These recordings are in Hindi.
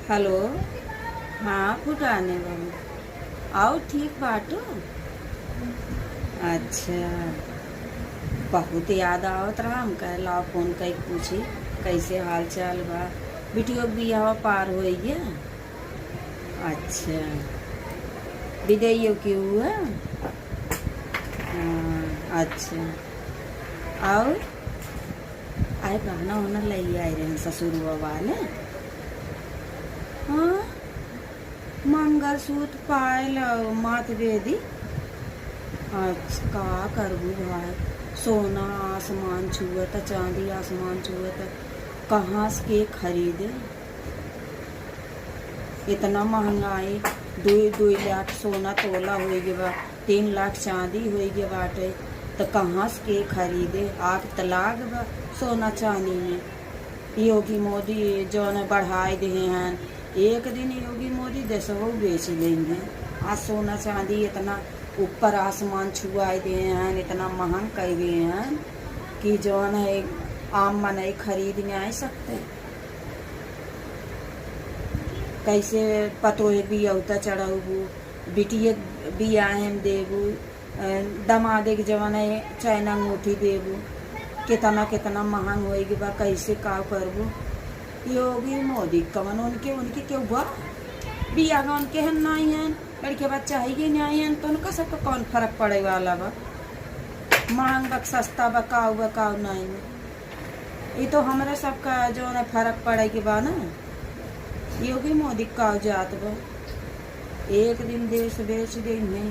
हेलो। हाँ फुटाने बहू, आओ ठीक बाटो। अच्छा, बहुत याद आवत रहा। हम कह लाओ फोन कई पूछी कैसे हाल चाल बा। बिटियो बियाह पार हो गया। अच्छा, विदैयो की हुआ। हाँ, अच्छा। और आए गहना वहना लई आए रहे ससुर वाले। हाँ, मंगलसूत्र पायल माथ बेदी। अच्छा, का करबू भाई। सोना आसमान छुअत, चांदी आसमान छुअत। कहाँ से के खरीदे। इतना महंगाई। 2 लाख सोना तोला हो गया बा, 3 लाख चांदी हो गया बाटे। तो कहाँ से के खरीदे। आग तलाक बा सोना चांदी में। योगी मोदी जो न बढ़ाए दिए हैं। एक दिन योगी मोदी देशों बेच देंगे। आज सोना चांदी इतना ऊपर आसमान छुआए दिए हैं, इतना महंग कर दिए हैं कि जो है आम मनई खरीद नहीं सकते। कैसे पतोहे बियौता चढ़ाबू, बिटिए बियाहन देबू, दमादे के जवान चैन अंगूठी देबू। कितना कितना महंग होएगी बा। कैसे का करबू। योगी मोदी कवन उनके उनके क्यों बा बियाह उनके हैं नहीं हैं। लड़के बच्चा है कि नहीं है तो उनका सबका कौन फर्क पड़े वाला बा। महंग बा सस्ता बकाऊ नहीं। ये तो हमारे सबका जो है फर्क पड़े के बा ना। योगी मोदी का जात बा। एक दिन देश बेच देंगे।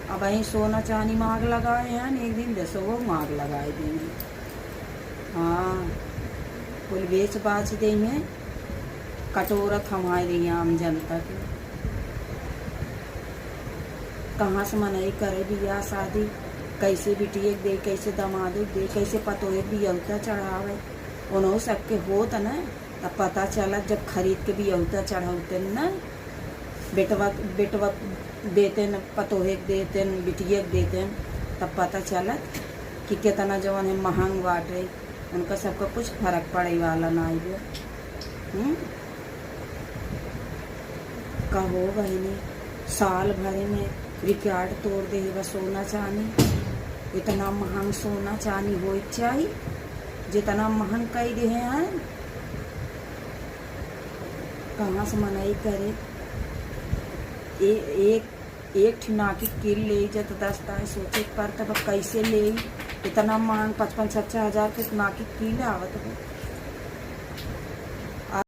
अब वही सोना चांदी मांग लगाए हैं, एक दिन देशों वो मांग लगाए देंगे। हाँ, कुल बेच बाच देंगे। कटोरा थमाए देंगे आम जनता के। कहाँ से मनाई करे बियाह शादी। कैसे बिटिए दे, कैसे दमादे दे, कैसे पतोहे बियौता चढ़ावे। उन्हों सबके होत न तब पता चला जब खरीद के बियौता चढ़ाते न। बेटवा बेटवा देते न, पतोहे देते न, बिटिया देते न, तब पता चला कि कितना जवन है महंग बाटे। उनका सबका कुछ फर्क पड़े वाला ना है। कहो बहनी, साल भर में रिकॉर्ड तोड़ दे बा सोना चांदी। इतना महंग सोना चांदी हो चाहिए जितना महंग कई दे हैं। कहाँ से मनाई करे। एक ठिना की किल ले जत दस्ता है सोचे पर तब कैसे ले। इतना महंग 55-56 हजार के नाकी किल आवत है।